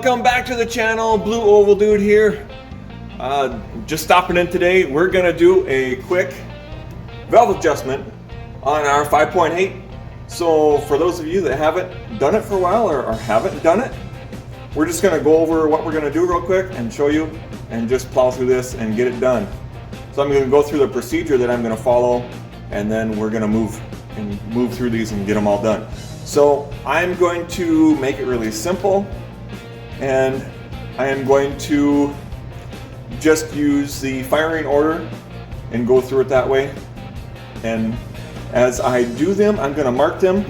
welcome back to the channel. Blue Oval Dude here. Just stopping in today. We're gonna do a quick valve adjustment on our 5.8. So for those of you that haven't done it for a while or haven't done it, we're just gonna go over what we're gonna do real quick and show you and just plow through this and get it done. So I'm gonna go through the procedure that I'm gonna follow, and then we're gonna move through these and get them all done. So I'm going to make it really simple, and I am going to just use the firing order and go through it that way. And as I do them, I'm going to mark them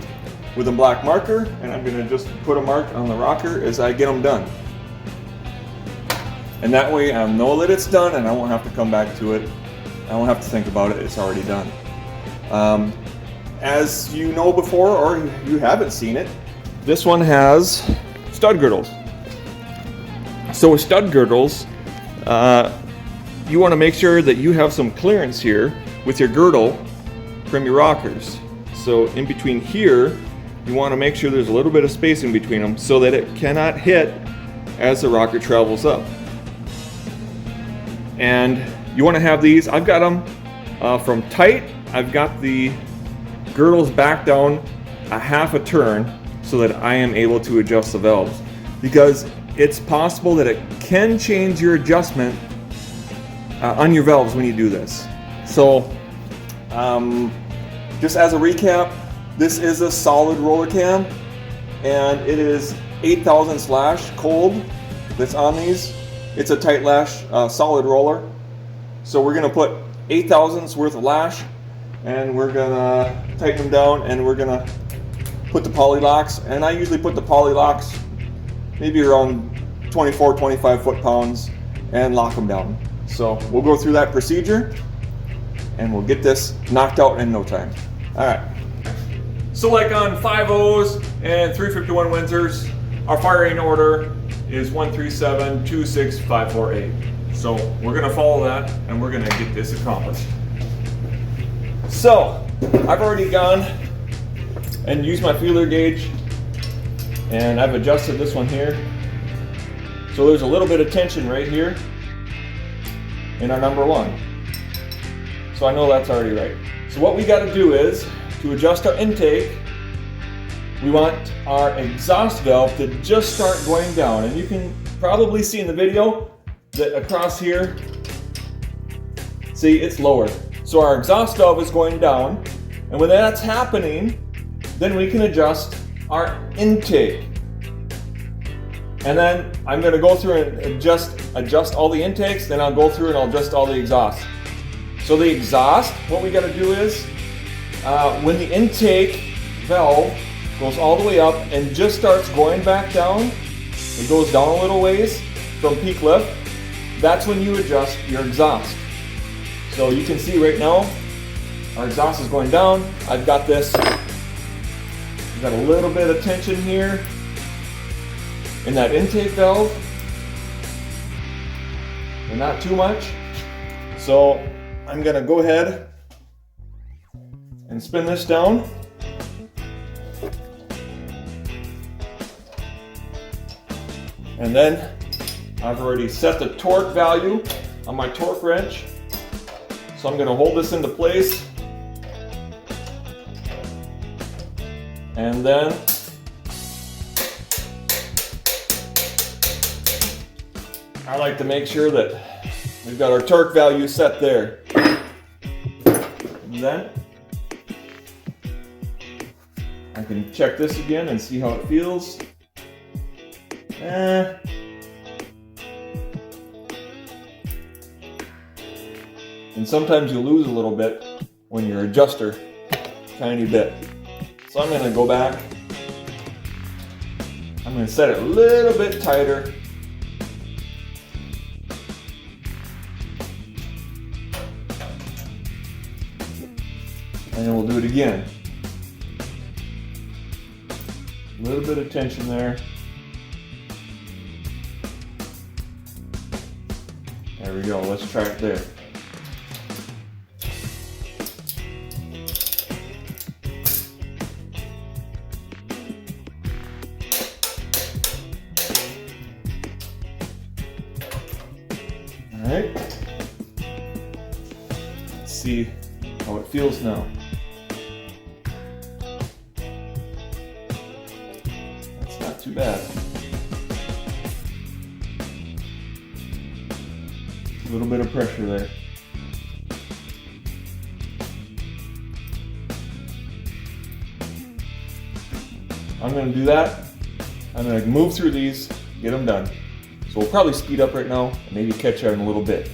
with a black marker, and I'm going to just put a mark on the rocker as I get them done. And that way I know that it's done, and I won't have to come back to it. I won't have to think about it. It's already done. As you know before, or you haven't seen it, this one has stud girdles. So with stud girdles, you want to make sure that you have some clearance here with your girdle from your rockers. So in between here, you want to make sure there's a little bit of space in between them so that it cannot hit as the rocker travels up. And you want to have these, I've got them from tight. I've got the girdles back down a half a turn so that I am able to adjust the valves, because it's possible that it can change your adjustment on your valves when you do this. So just as a recap, this is a solid roller cam, and it is 8/1000 lash cold that's on these. It's a tight lash solid roller. So we're gonna put 8/1000 worth of lash, and we're gonna tighten them down, and we're gonna put the poly locks, and I usually put the poly locks maybe around 24-25 foot-pounds and lock them down. So we'll go through that procedure and we'll get this knocked out in no time. All right. So like on 5.0s and 351 Windsors, our firing order is 137-26548. So we're gonna follow that and we're gonna get this accomplished. So I've already gone and used my feeler gauge, and I've adjusted this one here. So there's a little bit of tension right here in our number one. So I know that's already right. So what we got to do is, to adjust our intake, we want our exhaust valve to just start going down. And you can probably see in the video that across here, see, it's lower. So our exhaust valve is going down, and when that's happening, then we can adjust our intake. And then I'm going to go through and adjust all the intakes, then I'll go through and I'll adjust all the exhaust. So the exhaust, what we got to do is, when the intake valve goes all the way up and just starts going back down, it goes down a little ways from peak lift, that's when you adjust your exhaust. So you can see right now, our exhaust is going down. I've got this, I've got a little bit of tension here in that intake valve, but not too much. So I'm gonna go ahead and spin this down. And then I've already set the torque value on my torque wrench. So I'm gonna hold this into place. And then I like to make sure that we've got our torque value set there. And then I can check this again and see how it feels. And sometimes you lose a little bit when you adjust her tiny bit. So I'm going to go back. I'm going to set it a little bit tighter. And then we'll do it again. A little bit of tension there. There we go. Let's try it there. see how it feels now. That's not too bad. A little bit of pressure there. I'm going to do that. I'm going to move through these, get them done. So we'll probably speed up right now and maybe catch up in a little bit.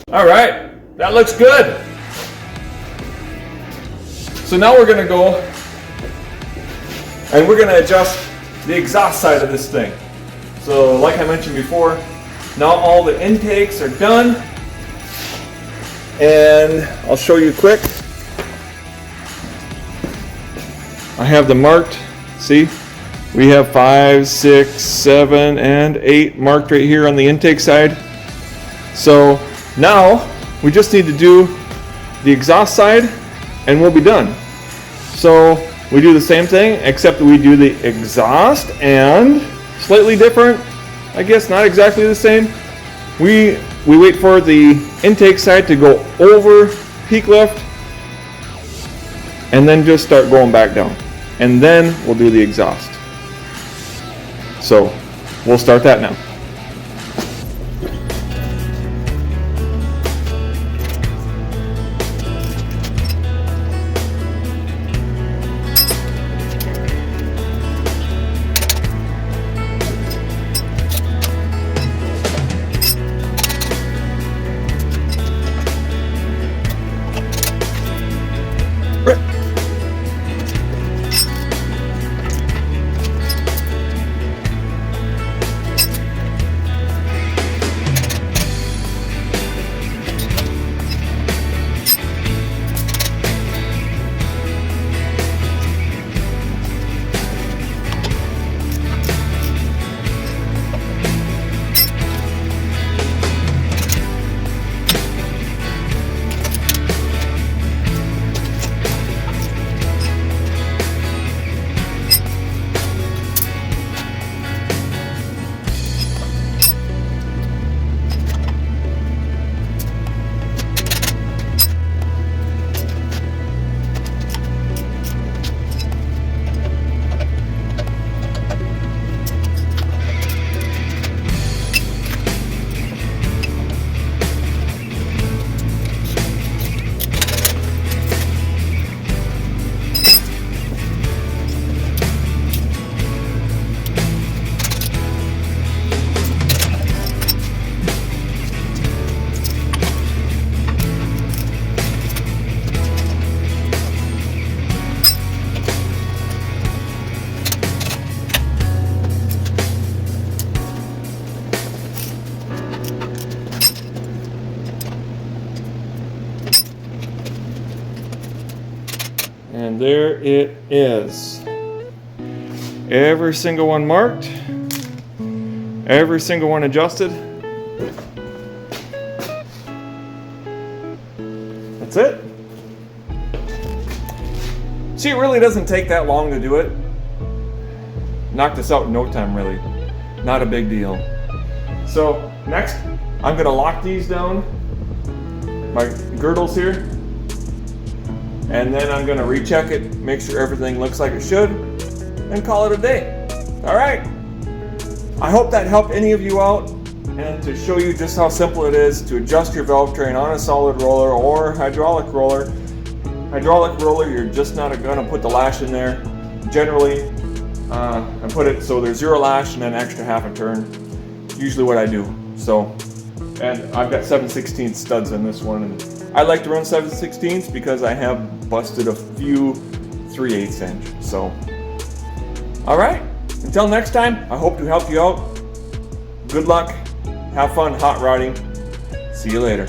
All right, that looks good. So now we're gonna go and we're gonna adjust the exhaust side of this thing. So like I mentioned before, now all the intakes are done. And I'll show you quick. I have them marked, see? We have 5, 6, 7, and 8 marked right here on the intake side. So now we just need to do the exhaust side and we'll be done. So we do the same thing except that we do the exhaust and slightly different, I guess not exactly the same. We wait for the intake side to go over peak lift and then just start going back down. And then we'll do the exhaust. So we'll start that now. And there it is. Every single one marked. Every single one adjusted. That's it. See, it really doesn't take that long to do it. Knock this out in no time, really. Not a big deal. So next, I'm gonna lock these down, my girdles here, and then I'm gonna recheck it, make sure everything looks like it should, and call it a day. All right. I hope that helped any of you out, and to show you just how simple it is to adjust your valve train on a solid roller or hydraulic roller. Hydraulic roller, you're just not gonna put the lash in there. Generally, I put it so there's 0 lash and then extra half a turn. Usually what I do. So, and I've got 7/16 studs in this one, and I like to run 7/16 because I have busted a few 3/8 inch. So, all right. Until next time, I hope to help you out. Good luck. Have fun hot rodding. See you later.